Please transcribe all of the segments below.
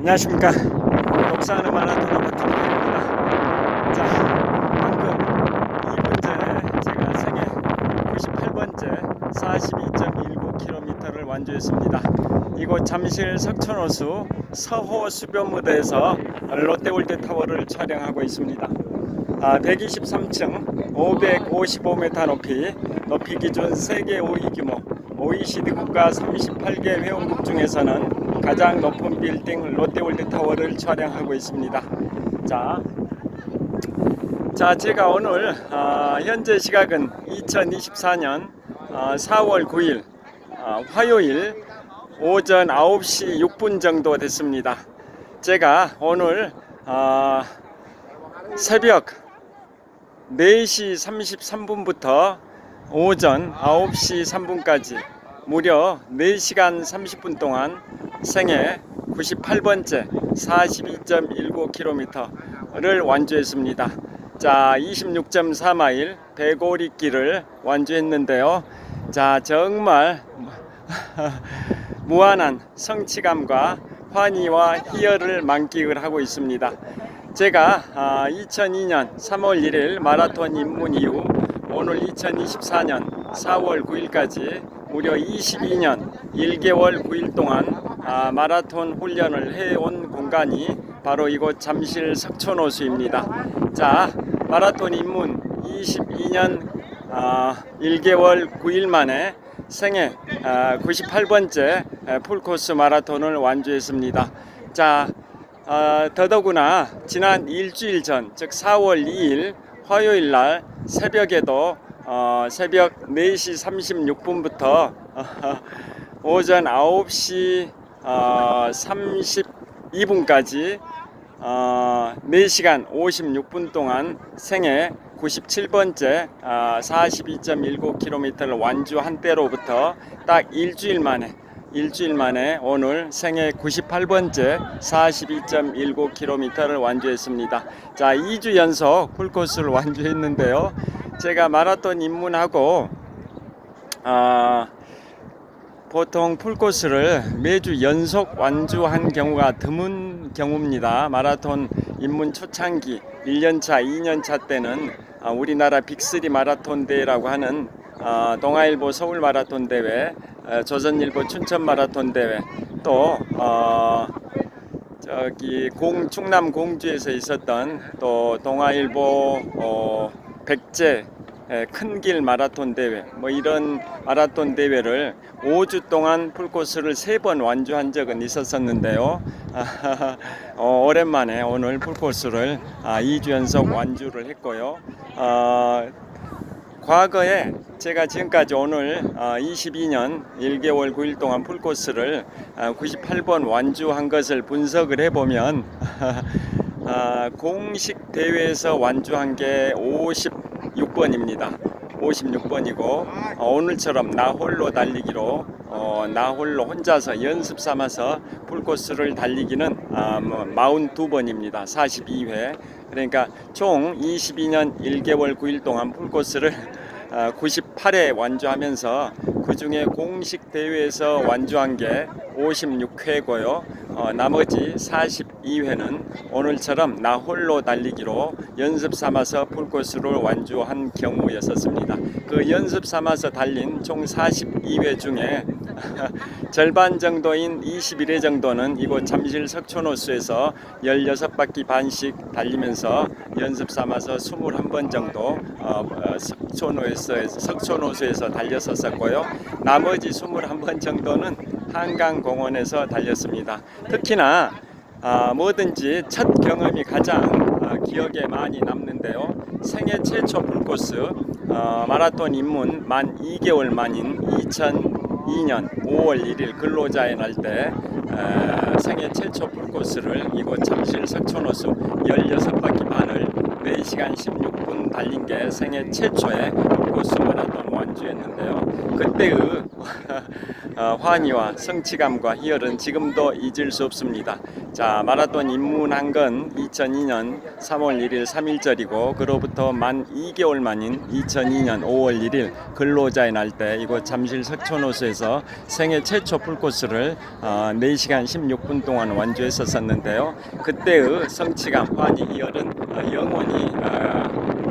안녕하십니까. 독사하는 마라토너 박정호입니다. 자, 방금 2분 전에 제가 생애 98번째 42.19km를 완주했습니다. 이곳 잠실 석촌호수 서호 수변무대에서 롯데월드타워를 촬영하고 있습니다. 123층 555m 높이 기준 세계 5위 규모 OECD 국가 38개 회원국 중에서는 가장 높은 빌딩 롯데월드타워를 촬영하고 있습니다. 자, 제가 오늘 현재 시각은 2024년 4월 9일 화요일 오전 9시 6분 정도 됐습니다. 제가 오늘 새벽 4시 33분부터 오전 9시 3분까지 무려 4시간 30분 동안 생애 98번째 42.19km를 완주했습니다. 자, 26.4마일 105리길을 완주했는데요. 자, 정말 무한한 성취감과 환희와 희열을 만끽을 하고 있습니다. 제가 2002년 3월 1일 마라톤 입문 이후 오늘 2024년 4월 9일까지 무려 22년 1개월 9일 동안 마라톤 훈련을 해온 공간이 바로 이곳 잠실 석촌호수입니다. 자, 마라톤 입문 22년 1개월 9일 만에 생애 98번째 풀코스 마라톤을 완주했습니다. 자, 더더구나 지난 일주일 전, 즉 4월 2일 화요일 날 새벽에도 새벽 4시 36분부터 오전 9시 32분까지 4시간 56분 동안 생애 97번째 42.19km를 완주한 때로부터 딱 일주일 만에 오늘 생애 98번째 42.19km를 완주했습니다. 자, 2주 연속 풀코스를 완주했는데요. 제가 마라톤 입문하고 보통 풀코스를 매주 연속 완주한 경우가 드문 경우입니다. 마라톤 입문 초창기 1년차, 2년차 때는 우리나라 빅3 마라톤 대회라고 하는 동아일보 서울 마라톤 대회, 조선일보 춘천 마라톤 대회, 또 충남 공주에서 있었던 또 동아일보 백제 큰길 마라톤 대회, 뭐 이런 마라톤 대회를 5주 동안 풀코스를 3번 완주한 적은 있었었는데요. 오랜만에 오늘 풀코스를 2주 연속 완주를 했고요. 과거에 제가 지금까지 오늘 22년 1개월 9일 동안 풀코스를 98번 완주한 것을 분석을 해보면 공식 대회에서 완주한 게 56번입니다. 56번이고 오늘처럼 나 홀로 달리기로 나 홀로 혼자서 연습 삼아서 풀코스를 달리기는 42번입니다. 42회. 그러니까 총 22년 1개월 9일 동안 풀코스를 98회 완주하면서 그 중에 공식 대회에서 완주한 게 56회고요. 나머지 42회는 오늘처럼 나 홀로 달리기로 연습 삼아서 풀코스를 완주한 경우였었습니다. 그 연습 삼아서 달린 총 42회 중에 절반 정도인 21회 정도는 이곳 잠실 석촌호수에서 16바퀴 반씩 달리면서 연습 삼아서 21번 정도 석촌호수에서 달렸었고요. 나머지 21번 정도는 한강공원에서 달렸습니다. 특히나 뭐든지 첫 경험이 가장 기억에 많이 남는데요. 생애 최초 풀코스 마라톤 입문 만 2개월 만인 2002년 5월 1일 근로자의 날 때 생애 최초 풀코스를 이곳 잠실 석촌호수 16바퀴 반을 4시간 16분 달린 게 생애 최초의 풀코스 마라톤 완주했는데요. 그때의 환희와 성취감과 희열은 지금도 잊을 수 없습니다. 자, 마라톤 입문한 건 2002년 3월 1일 3일절이고 그로부터 만 2개월 만인 2002년 5월 1일 근로자의 날 때 이곳 잠실 석촌호수에서 생애 최초 풀코스를 4시간 16분 동안 완주했었는데요. 그때의 성취감, 환희, 희열은 영원히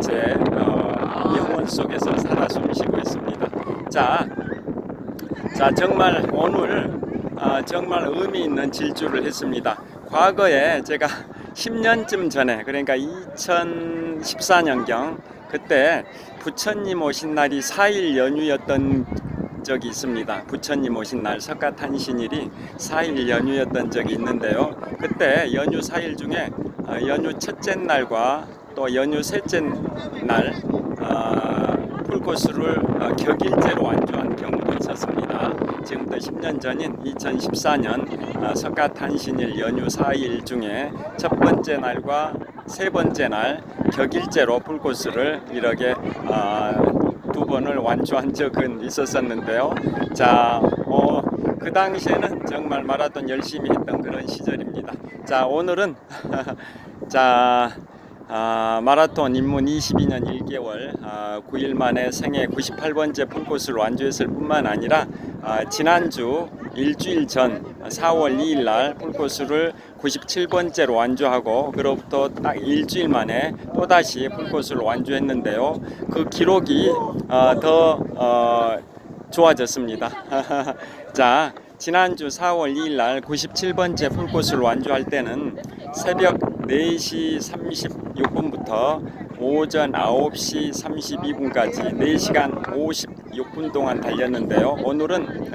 제 영혼 속에서 살아 숨쉬고 있습니다. 자, 정말 오늘 정말 의미 있는 질주를 했습니다. 과거에 제가 10년쯤 전에, 그러니까 2014년경 그때 부처님 오신 날이 4일 연휴였던 적이 있습니다. 부처님 오신 날 석가탄신일이 4일 연휴였던 적이 있는데요. 그때 연휴 4일 중에 연휴 첫째 날과 또 연휴 셋째 날 풀코스를 격일제로 완주한 경우도 있었습니다. 지금부터 10년 전인 2014년 석가탄신일 연휴 4일 중에 첫 번째 날과 세 번째 날 격일제로 풀코스를 이렇게 두 번을 완주한 적은 있었는데요. 자, 그 당시에는 정말 마라톤 열심히 했던 그런 시절입니다. 자, 오늘은 마라톤 입문 22년 1개월 9일 만에 생애 98번째 풀코스를 완주했을 뿐만 아니라 지난주 일주일 전 4월 2일 날 풀코스를 97번째로 완주하고 그로부터 딱 일주일 만에 또다시 풀코스를 완주했는데요. 그 기록이 더 좋아졌습니다. 자, 지난주 4월 2일 날 97번째 풀코스를 완주할 때는 새벽 4시 36분부터 오전 9시 32분까지 4시간 56분 동안 달렸는데요. 오늘은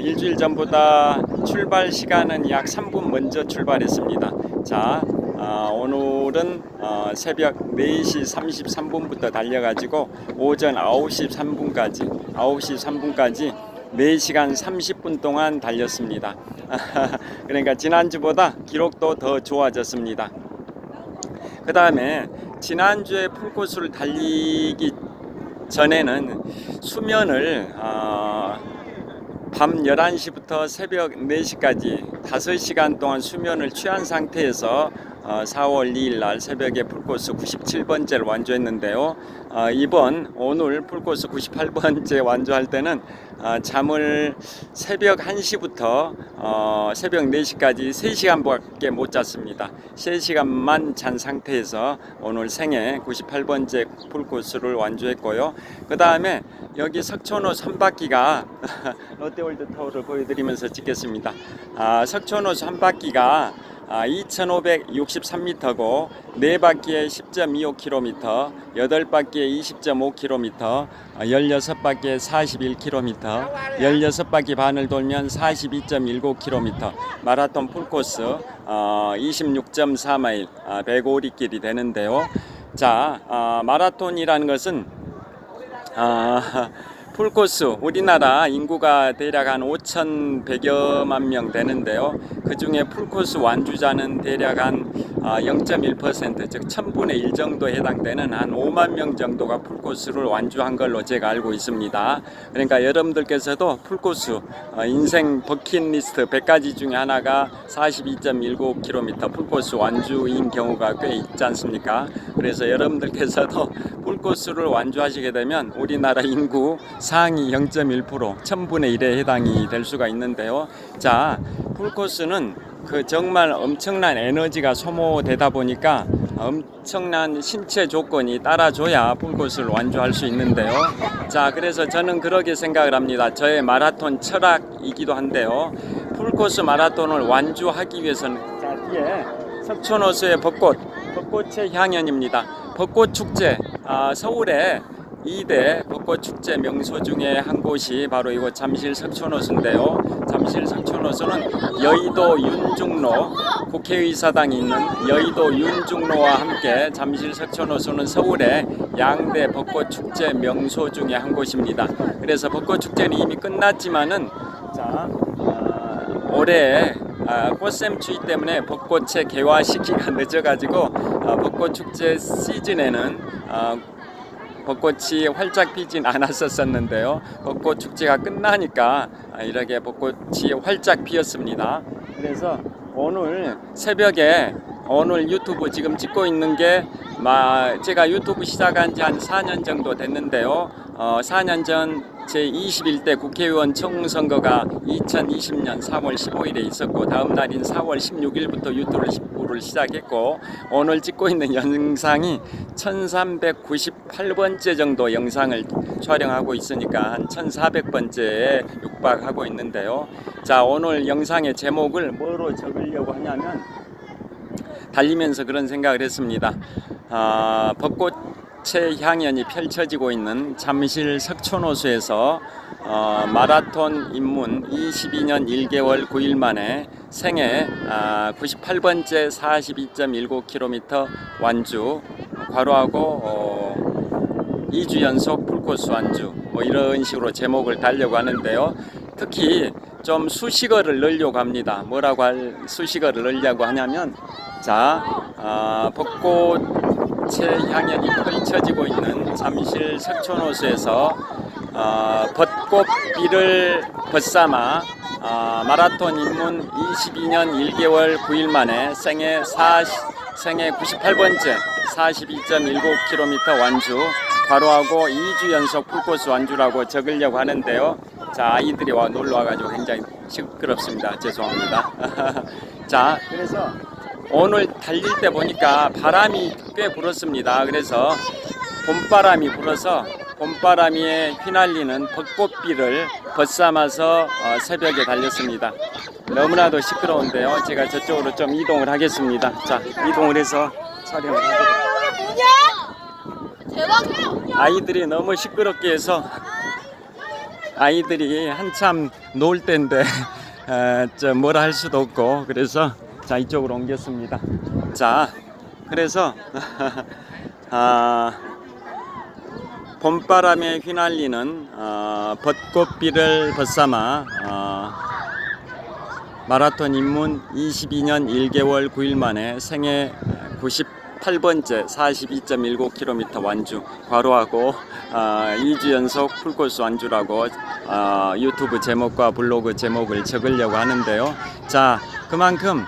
일주일 전보다 출발 시간은 약 3분 먼저 출발했습니다. 자, 오늘은 새벽 4시 33분부터 달려가지고 오전 9시 3분까지 4시간 30분 동안 달렸습니다. 그러니까 지난주보다 기록도 더 좋아졌습니다. 그 다음에 지난주에 풀코스를 달리기 전에는 수면을 밤 11시부터 새벽 4시까지 5시간 동안 수면을 취한 상태에서 4월 2일 날 새벽에 풀코스 97번째를 완주했는데요. 오늘 풀코스 98번째 완주할 때는 잠을 새벽 1시부터 새벽 4시까지 3시간밖에 못 잤습니다. 3시간만 잔 상태에서 오늘 생애 98번째 풀코스를 완주했고요. 그 다음에 여기 석촌호수 한 바퀴가 롯데월드 타워를 보여드리면서 찍겠습니다. 석촌호수 한 바퀴가 2,563m고 4바퀴에 10.25km, 8바퀴에 20.5km, 16바퀴에 41km, 16바퀴 반을 돌면 42.19km, 마라톤 풀코스 26.4마일 105리길이 되는데요. 자, 마라톤이라는 것은 풀코스 우리나라 인구가 대략 한 5,100여만 명 되는데요. 그 중에 풀코스 완주자는 대략 한 0.1%, 즉 1000분의 1 정도 해당되는 한 5만 명 정도가 풀코스를 완주한 걸로 제가 알고 있습니다. 그러니까 여러분들께서도 풀코스 인생 버킷리스트 100가지 중에 하나가 42.19km 풀코스 완주인 경우가 꽤 있지 않습니까? 그래서 여러분들께서도 풀코스를 완주하시게 되면 우리나라 인구 상위 0.1%, 1000분의 1에 해당이 될 수가 있는데요. 자, 풀코스는 정말 엄청난 에너지가 소모되다 보니까 엄청난 신체 조건이 따라줘야 풀코스를 완주할 수 있는데요. 자, 그래서 저는 그렇게 생각을 합니다. 저의 마라톤 철학이기도 한데요. 풀코스 마라톤을 완주하기 위해서는 자, 뒤에 석촌호수의 벚꽃의 향연입니다. 벚꽃축제, 서울에 2대 벚꽃축제 명소 중에 한 곳이 바로 이곳 잠실 석촌호수인데요. 잠실 석촌호수는 여의도 윤중로 국회의사당이 있는 여의도 윤중로와 함께 잠실 석촌호수는 서울의 양대 벚꽃축제 명소 중에 한 곳입니다. 그래서 벚꽃축제는 이미 끝났지만은 올해 꽃샘 추위 때문에 벚꽃의 개화 시기가 늦어가지고 벚꽃축제 시즌에는 벚꽃이 활짝 피진 않았었는데요. 벚꽃 축제가 끝나니까 이렇게 벚꽃이 활짝 피었습니다. 그래서 오늘 새벽에 오늘 유튜브 지금 찍고 있는 게 제가 유튜브 시작한 지 한 4년 정도 됐는데요. 4년 전 제21대 국회의원 총선거가 2020년 3월 15일에 있었고 다음 날인 4월 16일부터 유튜브를 시작했고 오늘 찍고 있는 영상이 1398번째 정도 영상을 촬영하고 있으니까 한 1400번째에 육박하고 있는데요. 자, 오늘 영상의 제목을 뭐로 적으려고 하냐면 달리면서 그런 생각을 했습니다. 벚꽃의 향연이 펼쳐지고 있는 잠실 석촌호수에서 마라톤 입문 22년 1개월 9일 만에 생애 98번째 42.19km 완주 괄호하고 2주 연속 풀코스 완주 뭐 이런 식으로 제목을 달려고 하는데요. 특히 좀 수식어를 넣으려고 합니다. 뭐라고 수식어를 넣으려고 하냐면 자, 벚꽃의 향연이 펼쳐지고 있는 잠실 석촌호수에서 벚꽃비를 벗삼아 마라톤 입문 22년 1개월 9일 만에 생애 98번째 42.19km 완주 괄호하고 2주 연속 풀코스 완주라고 적으려고 하는데요. 자, 아이들이 놀러 와가지고 굉장히 시끄럽습니다. 죄송합니다. 자, 그래서 오늘 달릴 때 보니까 바람이 꽤 불었습니다. 그래서 봄바람이 불어서 봄바람에 휘날리는 벚꽃비를 벗삼아서 새벽에 달렸습니다. 너무나도 시끄러운데요. 제가 저쪽으로 좀 이동을 하겠습니다. 자, 이동을 해서 촬영을 하겠습니다. 아이들이 너무 시끄럽게 해서 아이들이 한참 놀 때인데 뭐라 할 수도 없고 그래서 자, 이쪽으로 옮겼습니다. 자, 그래서 봄바람에 휘날리는 벚꽃비를 벗삼아 마라톤 입문 22년 1개월 9일 만에 생애 98번째 42.19km 완주 괄호하고 2주 연속 풀코스 완주라고 유튜브 제목과 블로그 제목을 적으려고 하는데요. 자, 그만큼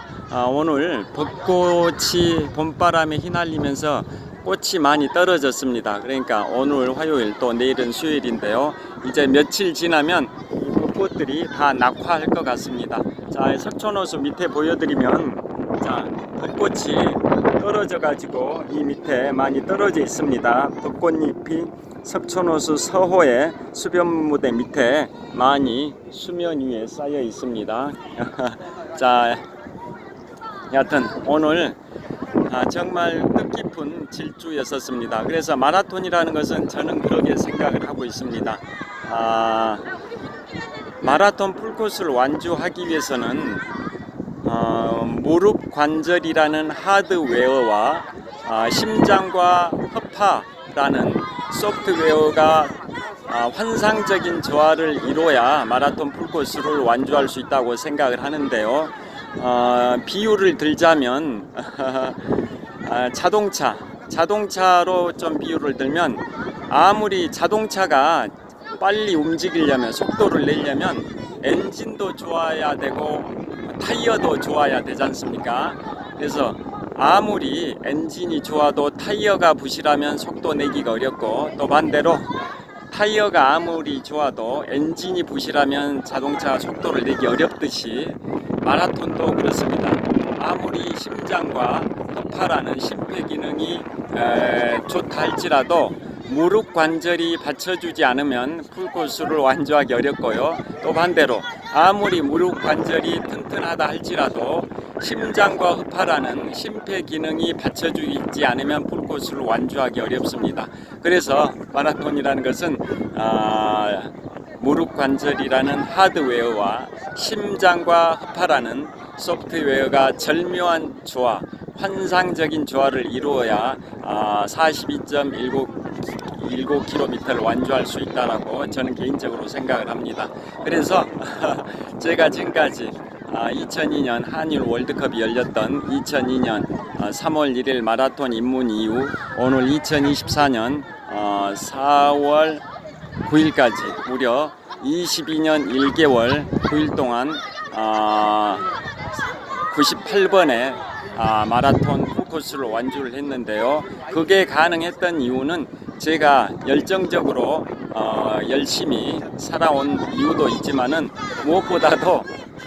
오늘 벚꽃이 봄바람에 휘날리면서 꽃이 많이 떨어졌습니다. 그러니까 오늘 화요일 또 내일은 수요일인데요. 이제 며칠 지나면 이 벚꽃들이 다 낙화할 것 같습니다. 자, 석촌호수 밑에 보여드리면 자, 벚꽃이 떨어져 가지고 이 밑에 많이 떨어져 있습니다. 벚꽃잎이 석촌호수 서호의 수변무대 밑에 많이 수면 위에 쌓여 있습니다. 자, 여하튼 오늘 정말 뜻깊은 질주였었습니다. 그래서 마라톤이라는 것은 저는 그렇게 생각을 하고 있습니다. 마라톤 풀코스를 완주하기 위해서는 무릎 관절이라는 하드웨어와 심장과 허파라는 소프트웨어가 환상적인 조화를 이뤄야 마라톤 풀코스를 완주할 수 있다고 생각을 하는데요. 비유를 들자면 자동차로 좀 비유를 들면 아무리 자동차가 빨리 움직이려면 속도를 내려면 엔진도 좋아야 되고 타이어도 좋아야 되지 않습니까? 그래서 아무리 엔진이 좋아도 타이어가 부실하면 속도 내기가 어렵고 또 반대로 타이어가 아무리 좋아도 엔진이 부실하면 자동차 속도를 내기 어렵듯이 마라톤도 그렇습니다. 아무리 심장과 허파라는 심폐기능이 좋다 할지라도 무릎 관절이 받쳐주지 않으면 풀코스를 완주하기 어렵고요. 또 반대로 아무리 무릎 관절이 튼튼하다 할지라도 심장과 허파라는 심폐기능이 받쳐주지 않으면 풀코스를 완주하기 어렵습니다. 그래서 마라톤이라는 것은 무릎 관절이라는 하드웨어와 심장과 허파라는 소프트웨어가 절묘한 조화, 환상적인 조화를 이루어야 42.19km를 완주할 수 있다라고 저는 개인적으로 생각을 합니다. 그래서 제가 지금까지 2002년 한일 월드컵이 열렸던 2002년 3월 1일 마라톤 입문 이후 오늘 2024년 4월 9일까지 무려 22년 1개월 9일 동안 98번의 마라톤 풀코스를 완주를 했는데요. 그게 가능했던 이유는 제가 열정적으로 열심히 살아온 이유도 있지만은 무엇보다도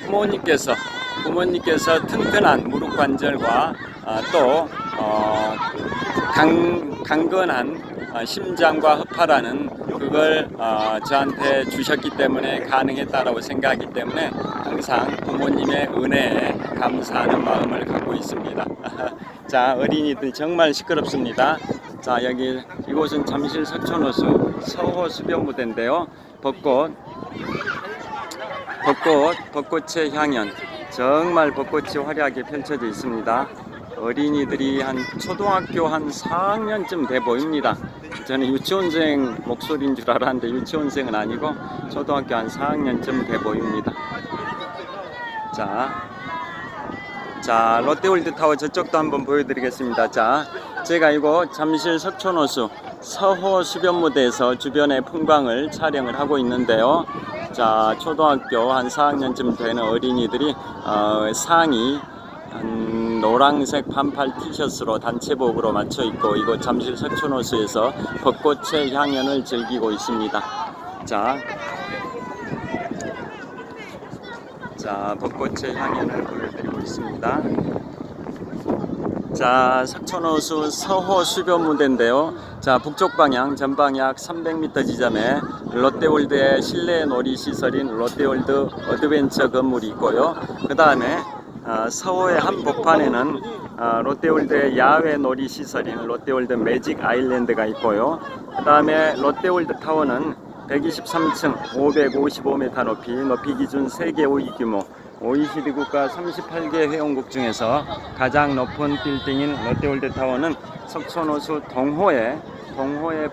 부모님께서 튼튼한 무릎 관절과 또 강건한 심장과 허파라는 그걸 저한테 주셨기 때문에 가능했다라고 생각하기 때문에 항상 부모님의 은혜에 감사하는 마음을 갖고 있습니다. 자, 어린이들 정말 시끄럽습니다. 자, 이곳은 잠실 석촌호수 서호수변무대인데요. 벚꽃의 향연, 정말 벚꽃이 화려하게 펼쳐져 있습니다. 어린이들이 한 초등학교 한 4학년쯤 돼 보입니다. 저는 유치원생 목소리인 줄 알았는데 유치원생은 아니고 초등학교 한 4학년쯤 돼 보입니다. 자, 롯데월드타워 저쪽도 한번 보여드리겠습니다. 자, 제가 이거 잠실 석촌호수 서호수변무대에서 주변의 풍광을 촬영을 하고 있는데요. 자, 초등학교 한 4학년쯤 되는 어린이들이 상의 노란색 반팔 티셔츠로 단체복으로 맞춰 입고 이곳 잠실 석촌호수에서 벚꽃의 향연을 즐기고 있습니다. 자, 벚꽃의 향연을 보여드리고 있습니다. 자, 석촌호수 서호수변무대인데요. 자, 북쪽 방향 전방 약 300m 지점에 롯데월드의 실내 놀이시설인 롯데월드 어드벤처 건물이 있고요. 그 다음에 서호의 한복판에는 롯데월드의 야외 놀이시설인 롯데월드 매직 아일랜드가 있고요. 그 다음에 롯데월드타워는 123층 555m 높이 기준 세계 5위 규모 OECD 국가 38개 회원국 중에서 가장 높은 빌딩인 롯데월드타워는 석촌호수 동호의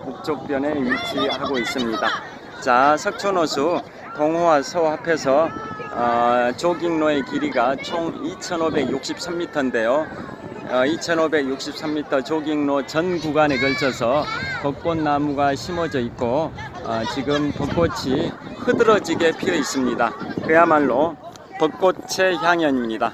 북쪽변에 위치하고 있습니다. 자, 석촌호수 동호와 서호 합해서 조깅로의 길이가 총 2,563m인데요. 2,563m 조깅로 전 구간에 걸쳐서 벚꽃나무가 심어져 있고 지금 벚꽃이 흐드러지게 피어 있습니다. 그야말로 벚꽃의 향연입니다.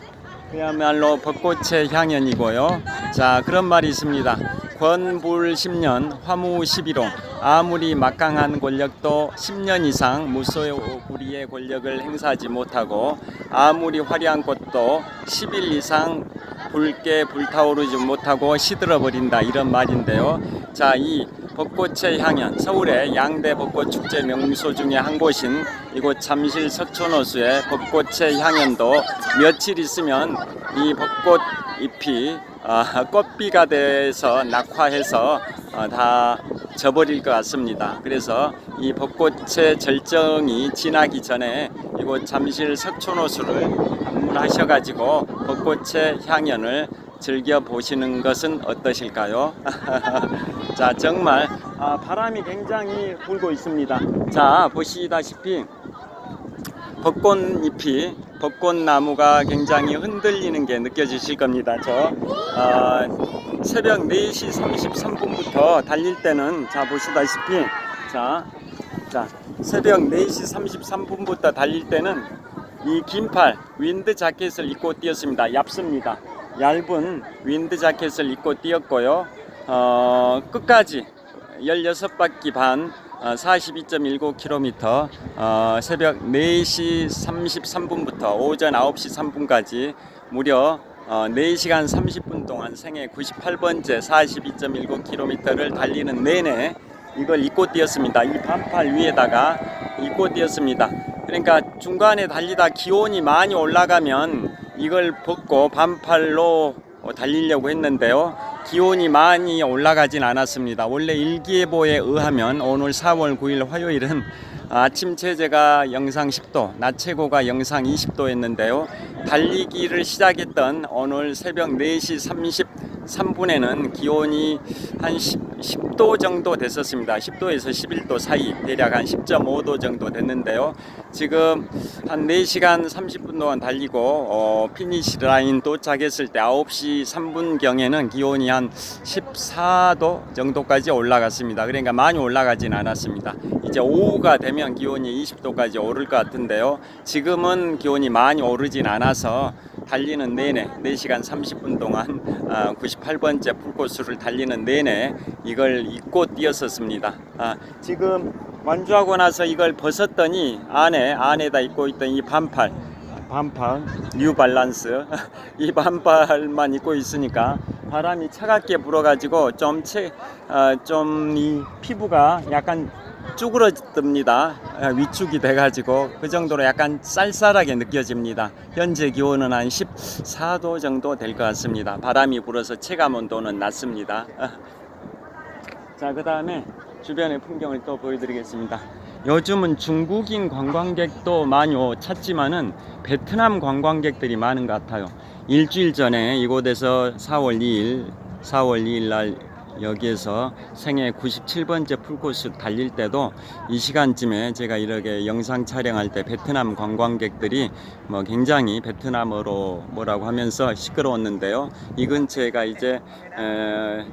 그야말로 벚꽃의 향연이고요. 자, 그런 말이 있습니다. 권불 10년 화무 11호, 아무리 막강한 권력도 10년 이상 무소불위의 권력을 행사하지 못하고 아무리 화려한 꽃도 10일 이상 붉게 불타오르지 못하고 시들어버린다, 이런 말인데요. 자, 이 벚꽃의 향연, 서울의 양대 벚꽃 축제 명소 중에 한 곳인 이곳 잠실 석촌호수의 벚꽃의 향연도 며칠 있으면 이 벚꽃 잎이 꽃비가 돼서 낙화해서 다 져버릴 것 같습니다. 그래서 이 벚꽃의 절정이 지나기 전에 이곳 잠실 석촌호수를 방문하셔가지고 벚꽃의 향연을 즐겨보시는 것은 어떠실까요? 자, 정말 바람이 굉장히 불고 있습니다. 자, 보시다시피 벚꽃잎이, 벚꽃나무가 굉장히 흔들리는 게 느껴지실 겁니다. 새벽 4시 33분부터 달릴 때는, 자, 보시다시피, 자, 새벽 4시 33분부터 달릴 때는 이 긴팔 윈드 자켓을 입고 뛰었습니다. 얇습니다. 얇은 윈드 자켓을 입고 뛰었고요. 끝까지 16바퀴 반 42.19km 새벽 4시 33분부터 오전 9시 3분까지 무려 4시간 30분 동안 생애 98번째 42.19km를 달리는 내내 이걸 입고 뛰었습니다. 이 반팔 위에다가 입고 뛰었습니다. 그러니까 중간에 달리다 기온이 많이 올라가면 이걸 벗고 반팔로 달리려고 했는데요. 기온이 많이 올라가진 않았습니다. 원래 일기예보에 의하면 오늘 4월 9일 화요일은 아침 최저가 영상 10도, 낮 최고가 영상 20도였는데요. 달리기를 시작했던 오늘 새벽 4시 3분에는 기온이 한 10도 정도 됐었습니다. 10도에서 11도 사이, 대략 한 10.5도 정도 됐는데요. 지금 한 4시간 30분 동안 달리고 피니시 라인 도착했을 때 9시 3분경에는 기온이 한 14도 정도까지 올라갔습니다. 그러니까 많이 올라가진 않았습니다. 이제 오후가 되면 기온이 20도까지 오를 것 같은데요. 지금은 기온이 많이 오르진 않아서 달리는 내내 4시간 30분 동안 98번째 풀코스를 달리는 내내 이걸 입고 뛰었었습니다. 지금 완주하고 나서 이걸 벗었더니 안에다 입고 있던 이 반팔 뉴발란스 이 반팔만 입고 있으니까 바람이 차갑게 불어가지고 좀 이 피부가 약간 쭈그러집니다. 위축이 돼가지고 그 정도로 약간 쌀쌀하게 느껴집니다. 현재 기온은 한 14도 정도 될 것 같습니다. 바람이 불어서 체감 온도는 낮습니다. 자, 그 다음에 주변의 풍경을 또 보여드리겠습니다. 요즘은 중국인 관광객도 많이 찾지만은 베트남 관광객들이 많은 것 같아요. 일주일 전에 이곳에서 4월 2일 날 여기에서 생애 97번째 풀코스 달릴 때도 이 시간쯤에 제가 이렇게 영상 촬영할 때 베트남 관광객들이 굉장히 베트남어로 뭐라고 하면서 시끄러웠는데요. 이 근처에가 이제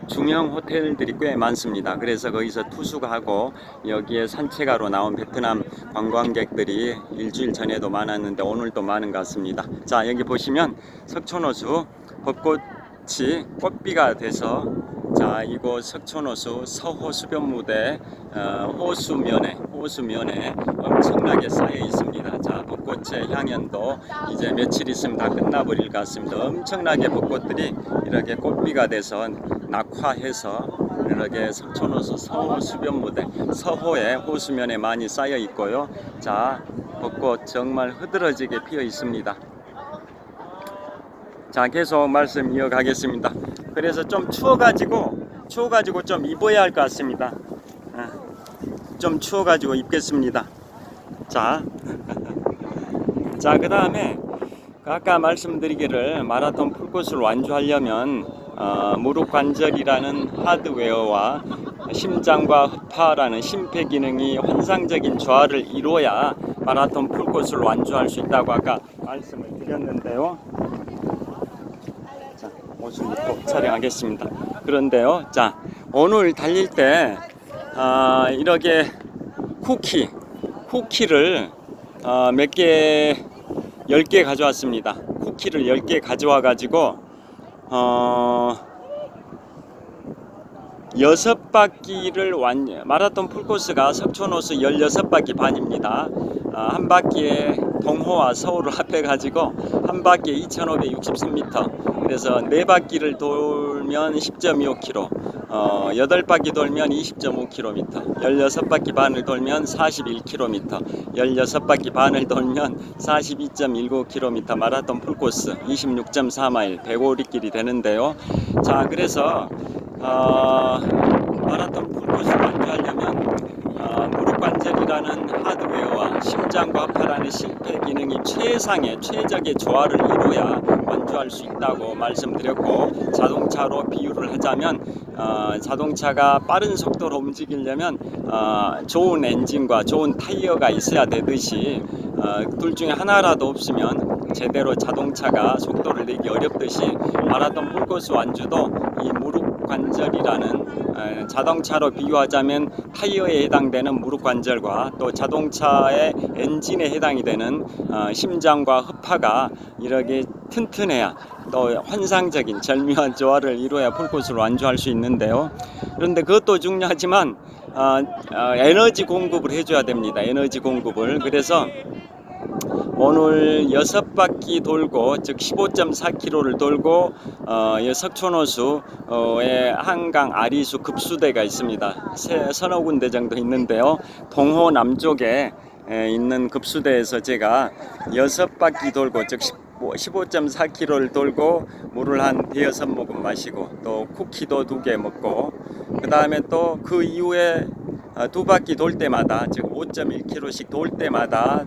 중형 호텔들이 꽤 많습니다. 그래서 거기서 투숙하고 여기에 산책하러 나온 베트남 관광객들이 일주일 전에도 많았는데 오늘도 많은 것 같습니다. 자, 여기 보시면 석촌호수 벚꽃이 꽃비가 돼서 자, 이곳 석촌호수 서호 수변무대 호수면에 엄청나게 쌓여 있습니다. 자, 벚꽃의 향연도 이제 며칠 있으면 다 끝나버릴 것 같습니다. 엄청나게 벚꽃들이 이렇게 꽃비가 돼서 낙화해서 이렇게 석촌호수 서호 수변무대 서호의 호수면에 많이 쌓여 있고요. 자, 벚꽃 정말 흐드러지게 피어 있습니다. 자, 계속 말씀 이어가겠습니다. 그래서 좀 추워가지고 좀 입어야 할 것 같습니다. 좀 추워가지고 입겠습니다. 자, 그 다음에 아까 말씀드리기를 마라톤 풀코스를 완주하려면 무릎 관절이라는 하드웨어와 심장과 허파라는 심폐기능이 환상적인 조화를 이루어야 마라톤 풀코스를 완주할 수 있다고 아까 말씀을 드렸는데요. 자, 옷을 입고 촬영하겠습니다. 그런데요, 자, 오늘 달릴 때 이렇게 쿠키를 몇 개, 10개 가져왔습니다. 쿠키를 10개 가져와 가지고 6바퀴를 마라톤 풀코스가 석촌호수 16바퀴 반입니다. 한 바퀴에 동호와 서울을 합해가지고 한 바퀴에 2563m. 그래서 4바퀴를 돌면 10.25km, 8바퀴 돌면 20.5km, 16바퀴 반을 돌면 41km, 16바퀴 반을 돌면 42.19km 마라톤 풀코스 26.4마일 105리길이 되는데요. 자, 그래서 마라톤 풀코스를 완주하려면 무릎 관절이라는 하드웨어와 심장과 허파라는 심폐 기능이 최적의 조화를 이루어야 완주할 수 있다고 말씀드렸고, 자동차로 비유를 하자면 자동차가 빠른 속도로 움직이려면 좋은 엔진과 좋은 타이어가 있어야 되듯이 둘 중에 하나라도 없으면 제대로 자동차가 속도를 내기 어렵듯이 마라톤 풀코스 완주도 이 무릎 관절이라는 자동차로 비유하자면 타이어에 해당되는 무릎 관절과 또 자동차의 엔진에 해당이 되는 심장과 허파가 이렇게 튼튼해야 또 환상적인 절묘한 조화를 이루어야 풀코스를 완주할 수 있는데요. 그런데 그것도 중요하지만 에너지 공급을 해줘야 됩니다. 에너지 공급을. 그래서 오늘 6바퀴 돌고, 즉 15.4km를 돌고 석촌호수의 한강 아리수 급수대가 있습니다. 서너 군데 정도 있는데요. 동호 남쪽에 있는 급수대에서 제가 6바퀴 돌고, 즉 15.4km를 돌고 물을 한 대여섯 모금 마시고 또 쿠키도 2개 먹고, 그 다음에 또 그 이후에 2바퀴 돌 때마다, 즉 5.1km씩 돌 때마다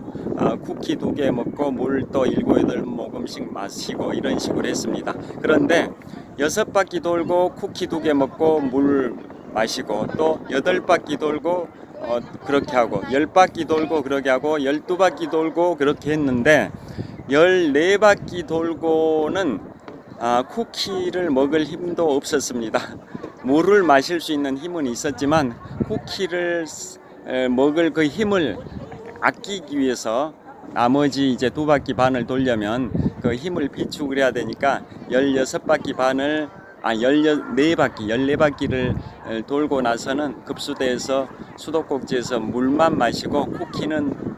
쿠키 2개 먹고 물 또 7, 8모금씩 마시고 이런 식으로 했습니다. 그런데 6바퀴 돌고 쿠키 2개 먹고 물 마시고 또 8바퀴 돌고 그렇게 하고 10바퀴 돌고 그렇게 하고 12바퀴 돌고 그렇게 했는데 14바퀴 돌고는 쿠키를 먹을 힘도 없었습니다. 물을 마실 수 있는 힘은 있었지만 쿠키를 먹을 그 힘을 아끼기 위해서 나머지 이제 2바퀴 반을 돌려면 그 힘을 비축을 해야 되니까 16바퀴 반을 14바퀴를 돌고 나서는 급수대에서 수도꼭지에서 물만 마시고 쿠키는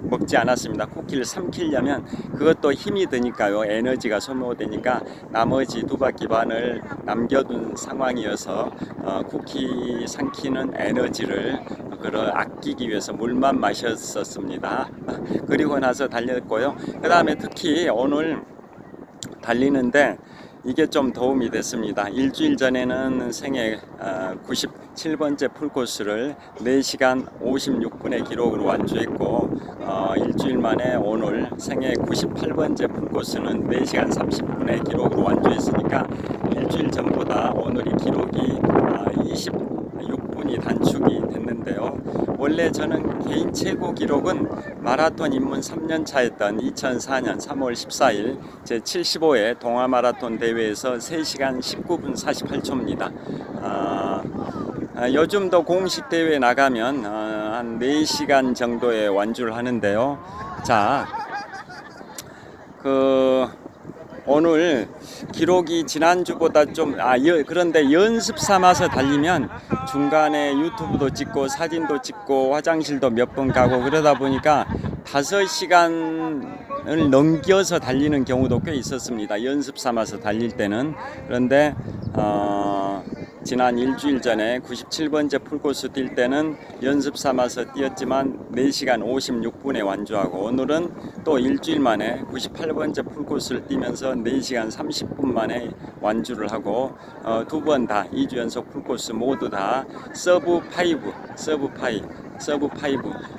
먹지 않았습니다. 쿠키를 삼키려면 그것도 힘이 드니까요. 에너지가 소모되니까 나머지 2바퀴 반을 남겨둔 상황이어서 쿠키 삼키는 에너지를 아끼기 위해서 물만 마셨었습니다. 그리고 나서 달렸고요. 그 다음에 특히 오늘 달리는데 이게 좀 도움이 됐습니다. 일주일 전에는 생애 97번째 풀코스를 4시간 56분의 기록으로 완주했고 일주일 만에 오늘 생애 98번째 풀코스는 4시간 30분의 기록으로 완주했으니까 일주일 전보다 오늘이 기록이 26분이 단축이 됐는데요. 원래 저는 개인 최고 기록은 마라톤 입문 3년 차였던 2004년 3월 14일 제 75회 동아마라톤 대회에서 3시간 19분 48초입니다. 요즘도 공식 대회 나가면 한 4시간 정도의 완주를 하는데요. 자, 오늘 기록이 지난주보다 좀 그런데 연습 삼아서 달리면 중간에 유튜브도 찍고 사진도 찍고 화장실도 몇 번 가고 그러다 보니까 5시간을 넘겨서 달리는 경우도 꽤 있었습니다. 연습 삼아서 달릴 때는. 그런데 지난 일주일 전에 97번째 풀코스 뛸 때는 연습 삼아서 뛰었지만 4시간 56분에 완주하고 오늘은 또 일주일 만에 98번째 풀코스를 뛰면서 4시간 30분 만에 완주를 하고 2번 다 2주 연속 풀코스 모두 다 서브 5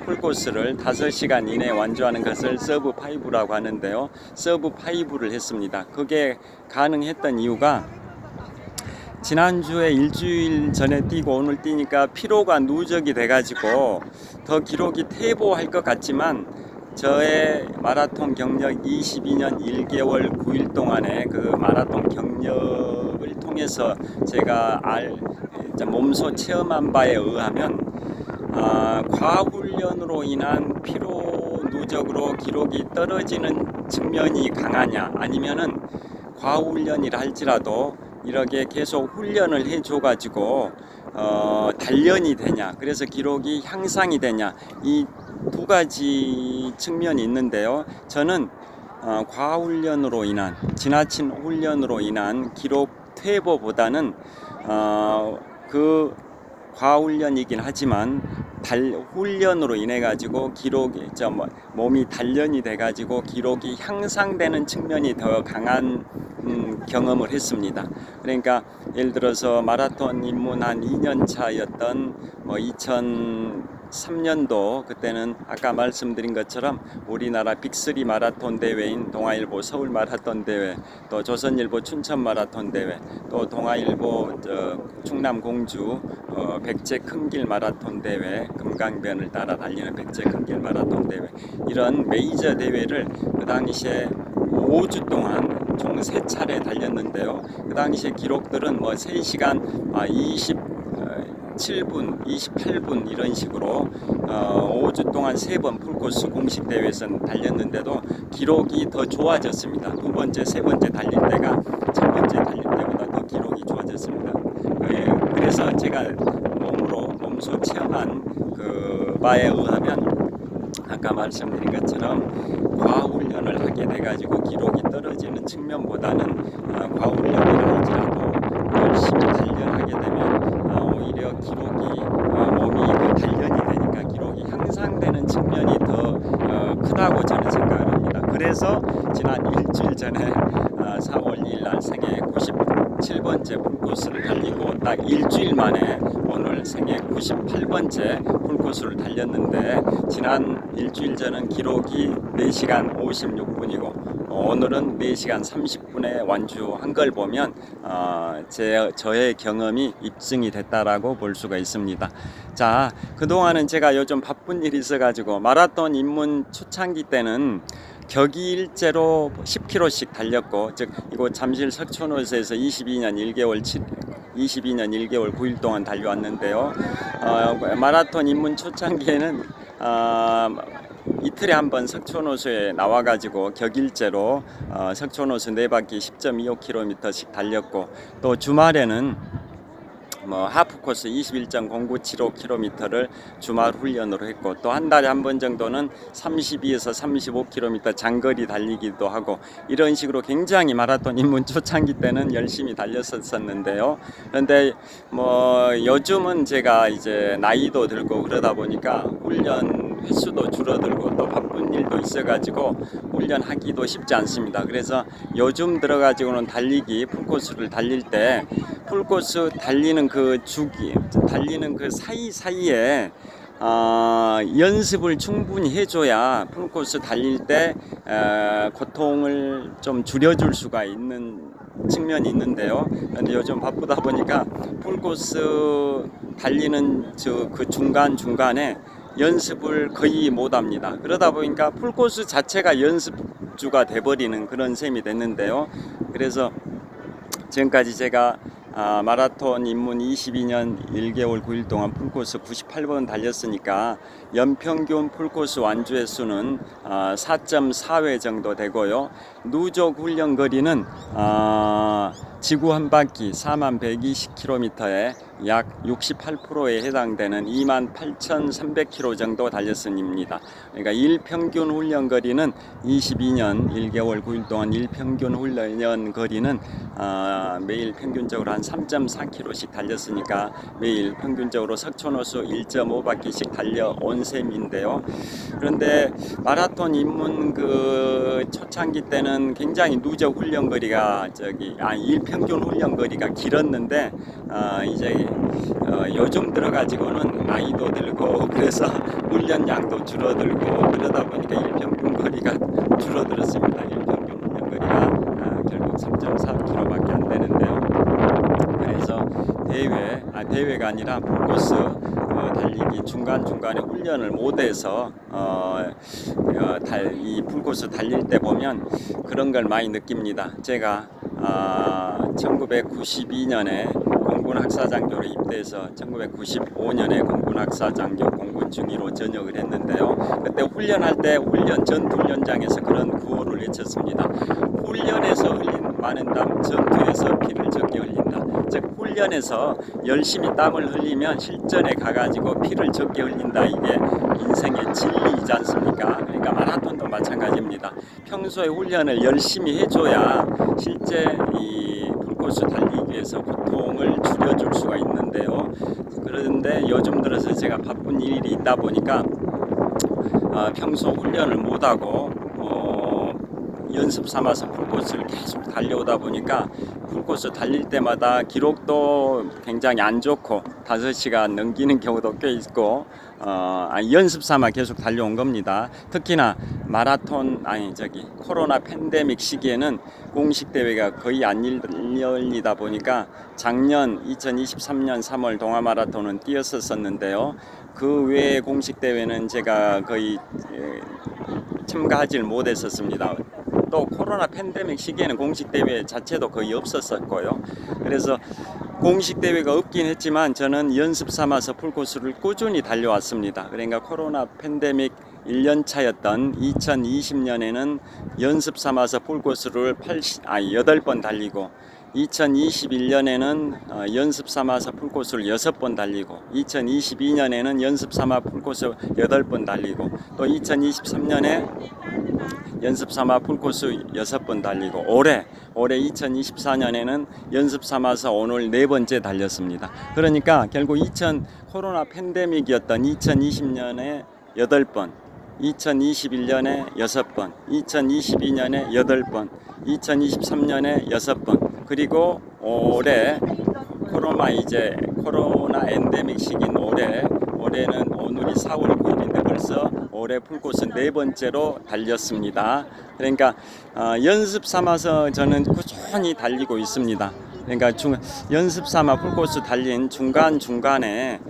풀코스를 5시간 이내에 완주하는 것을 서브 5라고 하는데요. 서브 5를 했습니다. 그게 가능했던 이유가 지난주에 일주일 전에 뛰고 오늘 뛰니까 피로가 누적이 돼가지고 더 기록이 퇴보할 것 같지만 저의 마라톤 경력 22년 1개월 9일 동안의 그 마라톤 경력을 통해서 제가 몸소 체험한 바에 의하면 과훈련으로 인한 피로 누적으로 기록이 떨어지는 측면이 강하냐 아니면은 과훈련이라 할지라도 이렇게 계속 훈련을 해줘가지고 단련이 되냐 그래서 기록이 향상이 되냐 이 2가지 측면이 있는데요. 저는 과훈련으로 인한 지나친 훈련으로 인한 기록 퇴보보다는 그 과훈련이긴 하지만 훈련으로 인해 가지고 기록이 몸이 단련이 돼 가지고 기록이 향상되는 측면이 더 강한 경험을 했습니다. 그러니까 예를 들어서 마라톤 입문 한 2년 차였던 2003년도 그때는 아까 말씀드린 것처럼 우리나라 빅3 마라톤 대회인 동아일보 서울 마라톤 대회, 또 조선일보 춘천 마라톤 대회, 또 동아일보 충남 공주 백제 큰길 마라톤 대회, 금강변을 따라 달리는 백제 큰길 마라톤 대회 이런 메이저 대회를 그 당시에 5주 동안 총 3차례 달렸는데요. 그 당시에 기록들은 3시간 27분, 28분 이런 식으로 5주 동안 3번 풀코스 공식 대회에서는 달렸는데도 기록이 더 좋아졌습니다. 2번째, 3번째 달릴 때가 첫 번째 달릴 때보다 더 기록이 좋아졌습니다. 그래서 제가 몸소 체험한 그 바에 의하면 아까 말씀드린 것처럼 과훈련을 하게 돼가지고 기록이 떨어지는 측면보다는 과훈련이라 할지라도 열심히 단련하게 되면 오히려 기록이 몸이 단련이 되니까 기록이 향상되는 측면이 더 크다고 저는 생각을 합니다. 그래서 지난 일주일 전에 4월 2일 날 생애 97번째 풀코스를 달리고 딱 일주일 만에 오늘 생애 98번째 풀코스를 달렸는데 지난 일주일 전은 기록이 4시간 56분이고 오늘은 4시간 30분에 완주한 걸 보면 저의 경험이 입증이 됐다라고 볼 수가 있습니다. 자, 그동안은 제가 요즘 바쁜 일이 있어가지고 마라톤 입문 초창기 때는 격일제로 10km씩 달렸고, 즉 이곳 잠실 석촌호수에서 22년 1개월 9일 동안 달려왔는데요. 마라톤 입문 초창기에는 이틀에 한 번 석촌호수에 나와가지고 격일제로 석촌호수 4바퀴 10.25km씩 달렸고, 또 주말에는 하프코스 21.0975km를 주말 훈련으로 했고, 또 한 달에 한 번 정도는 32에서 35km 장거리 달리기도 하고, 이런 식으로 굉장히 마라톤 입문 초창기 때는 열심히 달렸었는데요. 그런데 요즘은 제가 이제 나이도 들고 그러다 보니까 훈련 횟수도 줄어들고 또 바쁜 일도 있어가지고 훈련하기도 쉽지 않습니다. 그래서 요즘 들어가지고는 달리기 풀코스를 달릴 때 풀코스 달리는 그 주기, 달리는 그 사이사이에 연습을 충분히 해줘야 풀코스 달릴 때 고통을 좀 줄여줄 수가 있는 측면이 있는데요. 근데 요즘 바쁘다 보니까 풀코스 달리는 그 중간중간에 연습을 거의 못합니다. 그러다 보니까 풀코스 자체가 연습주가 돼버리는 그런 셈이 됐는데요. 그래서 지금까지 제가 마라톤 입문 22년 1개월 9일 동안 풀코스 98번 달렸으니까 연평균 풀코스 완주 횟수는 4.4회 정도 되고요. 누적 훈련 거리는 지구 한 바퀴 4120km에 약 68%에 해당되는 28,300km 정도 달렸습니다. 그러니까 일평균 훈련 거리는 22년 1개월 9일 동안 일평균 훈련 거리는 매일 평균적으로 한 3.4km씩 달렸으니까 매일 평균적으로 석촌호수 1.5바퀴씩 달려온 셈인데요. 그런데 마라톤 입문 그 초창기 때는 굉장히 누적 훈련 거리가 일평균 훈련 거리가 길었는데 이제 요즘 들어가지고는 나이도 들고 그래서 훈련량도 줄어들고 그러다 보니까 일평균 거리가 줄어들었습니다. 일평균 훈련 거리가 결국 3.4km밖에 안 되는데요. 그래서 대회가 아니라 풀코스 달리기 중간중간에 훈련을 못해서 이 풀코스 달릴 때 보면 그런 걸 많이 느낍니다. 제가 1992년에 공군학사장교로 입대해서 1995년에 공군학사장교 공군 중위로 전역을 했는데요. 그때 훈련할 때 전투 훈련장에서 그런 구호를 외쳤습니다. 훈련에서 흘린 많은 땀, 전투에서 피를 적게 흘린다. 즉 훈련에서 열심히 땀을 흘리면 실전에 가가지고 피를 적게 흘린다. 이게 인생의 진리이지 않습니까? 그러니까 마라톤도 마찬가지입니다. 평소에 훈련을 열심히 해줘야 실제 이 풀코스 달리기에서 고통을 줄여줄 수가 있는데요. 그런데 요즘 들어서 제가 바쁜 일이 있다 보니까 평소 훈련을 못하고 연습 삼아서 풀코스를 계속 달려오다 보니까 풀코스 달릴 때마다 기록도 굉장히 안 좋고 5시간 넘기는 경우도 꽤 있고 연습 삼아 계속 달려온 겁니다. 특히나 코로나 팬데믹 시기에는 공식 대회가 거의 안 열리다 보니까 작년 2023년 3월 동아 마라톤은 뛰었었는데요. 그 외에 공식 대회는 제가 거의 참가하지 못했었습니다. 또 코로나 팬데믹 시기에는 공식 대회 자체도 거의 없었고요. 그래서 공식 대회가 없긴 했지만 저는 연습 삼아서 풀코스를 꾸준히 달려왔습니다. 그러니까 코로나 팬데믹 1년 차였던 2020년에는 연습 삼아서 풀코스를 8번 달리고 2021년에는 연습 삼아서 풀코스를 6번 달리고 2022년에는 연습 삼아 풀코스 8번 달리고 또 2023년에 연습 삼아 풀코스 6번 달리고 올해 2024년에는 연습 삼아서 오늘 4번째 달렸습니다. 그러니까 결국 코로나 팬데믹이었던 2020년에 8번, 2021년에 6번, 2022년에 8번, 2023년에 6번, 그리고 올해 코로나 엔데믹 시기인 올해는 오늘이 4월 9일인데 벌써 올해 풀코스 네 번째로 달렸습니다. 그러니까 연습 삼아서 저는 꾸준히 달리고 있습니다. 그러니까 연습 삼아 풀코스 달린 중간중간에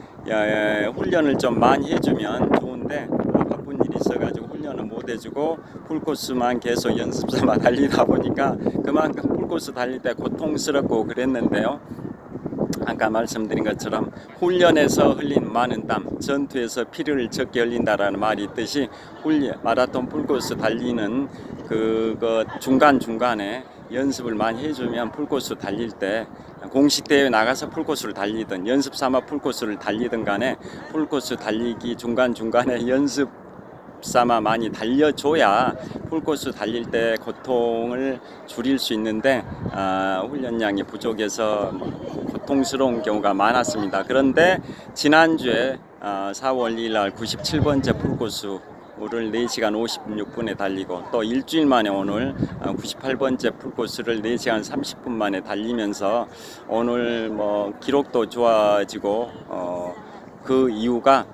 훈련을 좀 많이 해주면 좋은데 바쁜 일이 있어가지고 훈련을 못 해주고 풀코스만 계속 연습 삼아 달리다 보니까 그만큼 풀코스 달릴 때 고통스럽고 그랬는데요. 아까 말씀드린 것처럼 훈련에서 흘린 많은 땀, 전투에서 피를 적게 흘린다라는 말이 있듯이 마라톤 풀코스 달리는 그거 중간중간에 연습을 많이 해주면 풀코스 달릴 때 공식 대회 나가서 풀코스를 달리든 연습 삼아 풀코스를 달리든 간에 풀코스 달리기 중간중간에 연습 삼아 많이 달려줘야 풀코스 달릴 때 고통을 줄일 수 있는데 훈련량이 부족해서 고통스러운 경우가 많았습니다. 그런데 지난주에 4월 2일 날 97번째 풀코스를 4시간 56분에 달리고 또 일주일 만에 오늘 98번째 풀코스를 4시간 30분 만에 달리면서 오늘 뭐 기록도 좋아지고 그 이유가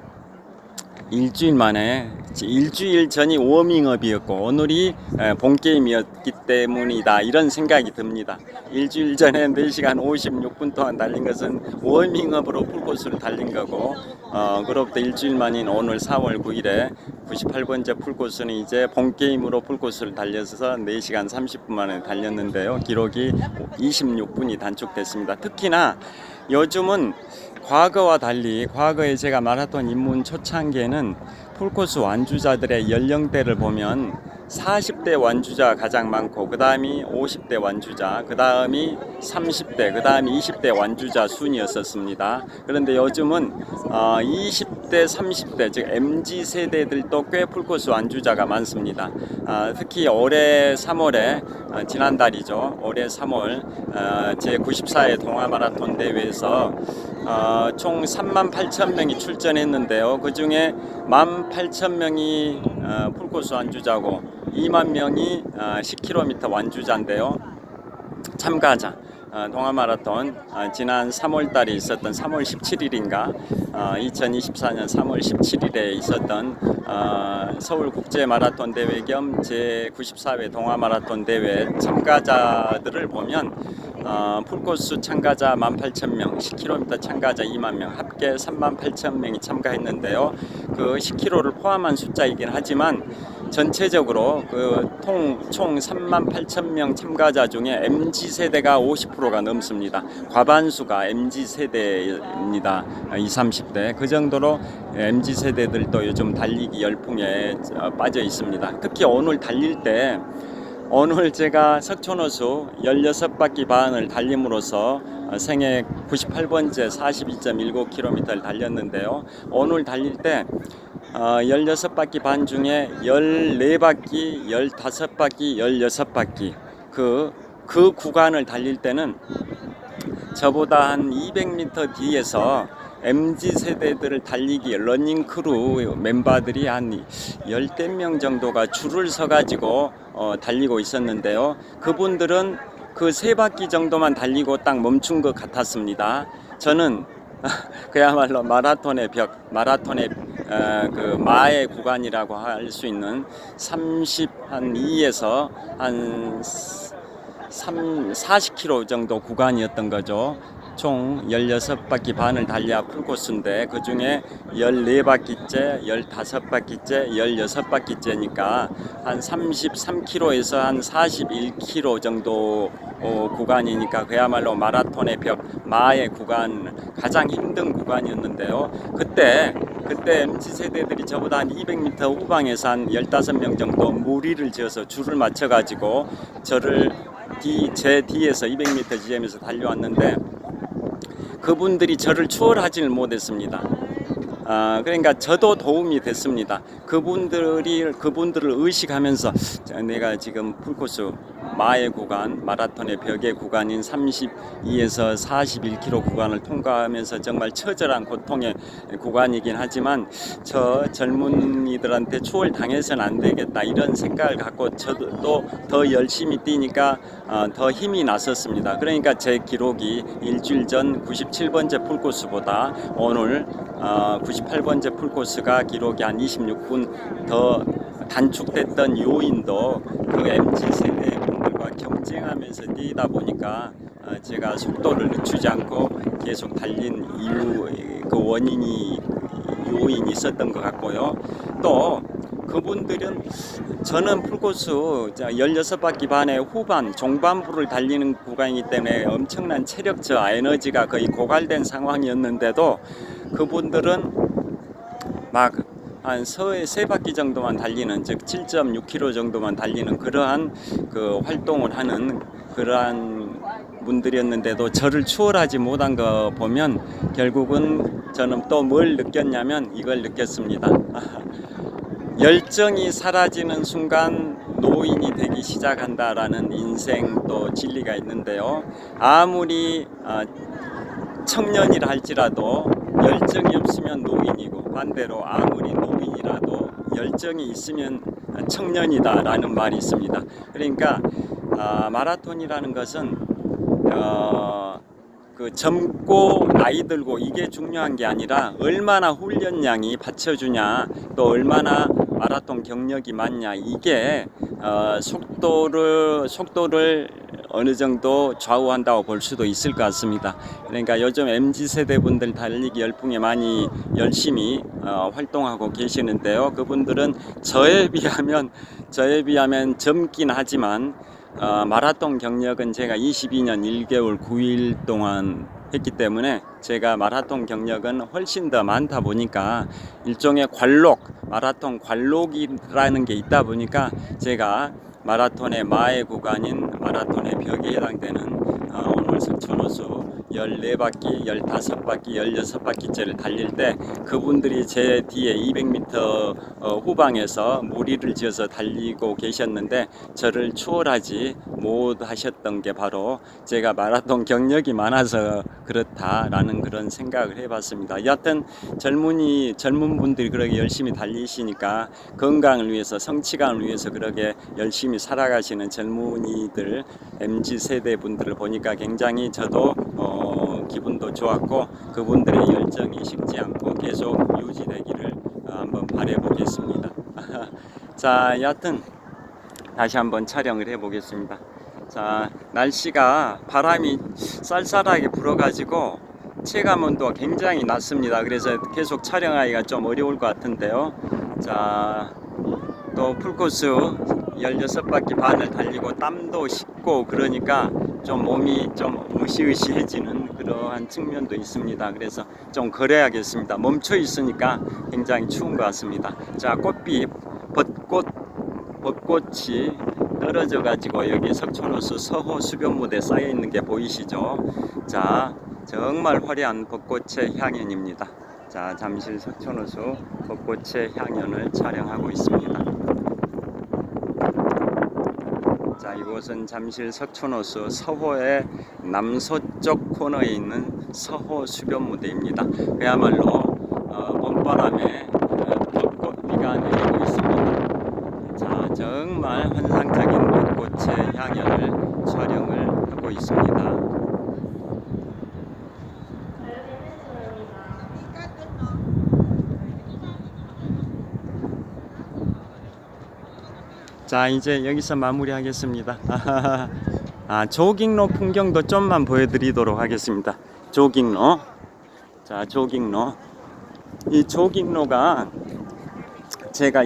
일주일 전이 워밍업이었고 오늘이 본게임이었기 때문이다 이런 생각이 듭니다. 일주일 전에 4시간 56분 동안 달린 것은 워밍업으로 풀코스를 달린 거고 그로부터 일주일 만인 오늘 4월 9일에 98번째 풀코스는 이제 본게임으로 풀코스를 달려서 4시간 30분 만에 달렸는데요. 기록이 26분이 단축됐습니다. 특히나 요즘은 과거와 달리 과거에 제가 마라톤 입문 초창기에는 풀코스 완주자들의 연령대를 보면 40대 완주자가 가장 많고 그 다음이 50대 완주자, 그 다음이 30대, 그 다음이 20대 완주자 순이었었습니다. 그런데 요즘은 20대, 30대 즉 MZ세대들도 꽤 풀코스 완주자가 많습니다. 특히 올해 3월에 지난달이죠. 올해 3월 제94회 동아마라톤 대회에서 총 38,000명이 출전했는데요. 그 중에 18,000명이 풀코스 완주자고 2만 명이 10km 완주자인데요. 참가자 동아마라톤 지난 3월 달에 있었던 3월 17일인가 2024년 3월 17일에 있었던 서울국제마라톤 대회 겸 제94회 동아마라톤 대회 참가자들을 보면 풀코스 참가자 18,000명, 10km 참가자 2만 명, 합계 38,000명이 참가했는데요. 그 10km를 포함한 숫자이긴 하지만 전체적으로 총 38,000명 참가자 중에 MZ세대가 50%가 넘습니다. 과반수가 MZ세대입니다. 20, 30대. 그 정도로 MZ세대들도 요즘 달리기 열풍에 빠져 있습니다. 특히 오늘 달릴 때 오늘 제가 석촌호수 16바퀴 반을 달림으로써 생애 98번째 42.19km를 달렸는데요. 오늘 달릴 때 16바퀴 반 중에 14바퀴, 15바퀴, 16바퀴 그 구간을 달릴 때는 저보다 한 200m 뒤에서 MZ세대들을 달리기 러닝크루 멤버들이 한 10대 명 정도가 줄을 서가지고 달리고 있었는데요. 그분들은 그 3바퀴 정도만 달리고 딱 멈춘 것 같았습니다. 저는 그야말로 마라톤의 벽, 마라톤의 그 마의 구간이라고 할 수 있는 32에서 한 40km 정도 구간이었던 거죠. 총 16바퀴 반을 달려야 풀코스인데 그 중에 14바퀴째, 15바퀴째, 16바퀴째니까 한 33km에서 한 41km 정도 구간이니까 그야말로 마라톤의 벽, 마의 구간, 가장 힘든 구간이었는데요. 그때 MZ세대들이 저보다 한 200m 후방에서 한 15명 정도 무리를 지어서 줄을 맞춰가지고 제 뒤에서 200m 지점에서 달려왔는데 그분들이 저를 추월하지를 못했습니다. 그러니까 저도 도움이 됐습니다. 그분들을 의식하면서 내가 지금 풀코스 마의 구간, 마라톤의 벽의 구간인 32에서 41km 구간을 통과하면서 정말 처절한 고통의 구간이긴 하지만 저 젊은이들한테 추월 당해서는 안 되겠다 이런 생각을 갖고 저도 또 더 열심히 뛰니까 더 힘이 났었습니다. 그러니까 제 기록이 일주일 전 97번째 풀코스보다 오늘 98번째 풀코스가 기록이 한 26분 더 단축됐던 요인도 그 MZ세대 분들과 경쟁하면서 뛰다 보니까 제가 속도를 늦추지 않고 계속 달린 이유 그 원인이 요인이 있었던 것 같고요. 또 그분들은 저는 풀코스 16바퀴 반의 후반 종반부를 달리는 구간이기 때문에 엄청난 체력 저하 에너지가 거의 고갈된 상황이었는데도 그분들은 막 한 세 바퀴 정도만 달리는 즉 7.6km 정도만 달리는 그러한 그 활동을 하는 그러한 분들이었는데도 저를 추월하지 못한 거 보면 결국은 저는 또 뭘 느꼈냐면 이걸 느꼈습니다. 열정이 사라지는 순간 노인이 되기 시작한다라는 인생 또 진리가 있는데요. 아무리 청년이라 할지라도 열정이 없으면 노인이고 반대로 아무리 노인이라도 열정이 있으면 청년이다라는 말이 있습니다. 그러니까 마라톤이라는 것은 그 젊고 나이 들고 이게 중요한 게 아니라 얼마나 훈련량이 받쳐주냐 또 얼마나 마라톤 경력이 많냐 이게 속도를 어느 정도 좌우한다고 볼 수도 있을 것 같습니다. 그러니까 요즘 MZ세대 분들 달리기 열풍에 많이 열심히 활동하고 계시는데요. 그분들은 저에 비하면 젊긴 하지만 마라톤 경력은 제가 22년 1개월 9일 동안 했기 때문에 제가 마라톤 경력은 훨씬 더 많다 보니까 일종의 마라톤 관록이라는 게 있다 보니까 제가 마라톤의 마의 구간인 마라톤의 벽에 해당되는 오늘 석촌호수 14바퀴, 15바퀴, 16바퀴째를 달릴 때 그분들이 제 뒤에 200m 후방에서 무리를 지어서 달리고 계셨는데 저를 추월하지 못하셨던 게 바로 제가 마라톤 경력이 많아서 그렇다라는 그런 생각을 해봤습니다. 여하튼 젊은 분들이 그렇게 열심히 달리시니까 건강을 위해서 성취감을 위해서 그렇게 열심히 살아가시는 젊은이들 MZ세대 분들을 보니까 굉장히 저도 기분도 좋았고 그분들의 열정이 식지 않고 계속 유지되기를 한번 바라보겠습니다. 자, 여하튼 다시 한번 촬영을 해보겠습니다. 자, 날씨가 바람이 쌀쌀하게 불어가지고 체감온도가 굉장히 낮습니다. 그래서 계속 촬영하기가 좀 어려울 것 같은데요. 자, 또 풀코스 16바퀴 반을 달리고 땀도 식고 그러니까 좀 몸이 좀 으시으시해지는 그러한 측면도 있습니다. 그래서 좀 걸어야겠습니다. 멈춰 있으니까 굉장히 추운 것 같습니다. 자, 벚꽃이 떨어져 가지고 여기 석촌호수 서호 수변무대에 쌓여 있는 게 보이시죠? 자, 정말 화려한 벚꽃의 향연입니다. 자, 잠실 석촌호수 벚꽃의 향연을 촬영하고 있습니다. 자, 이곳은 잠실 석촌호수 서호의 남서쪽 코너에 있는 서호 수변무대입니다. 그야말로 봄바람에 벚꽃비가 내리고 있습니다. 자, 정말 환상적인 벚꽃의 향연을 촬영을 하고 있습니다. 자, 이제 여기서 마무리하겠습니다. 조깅로 풍경도 좀만 보여드리도록 하겠습니다. 조깅로. 자, 조깅로. 이 조깅로가 제가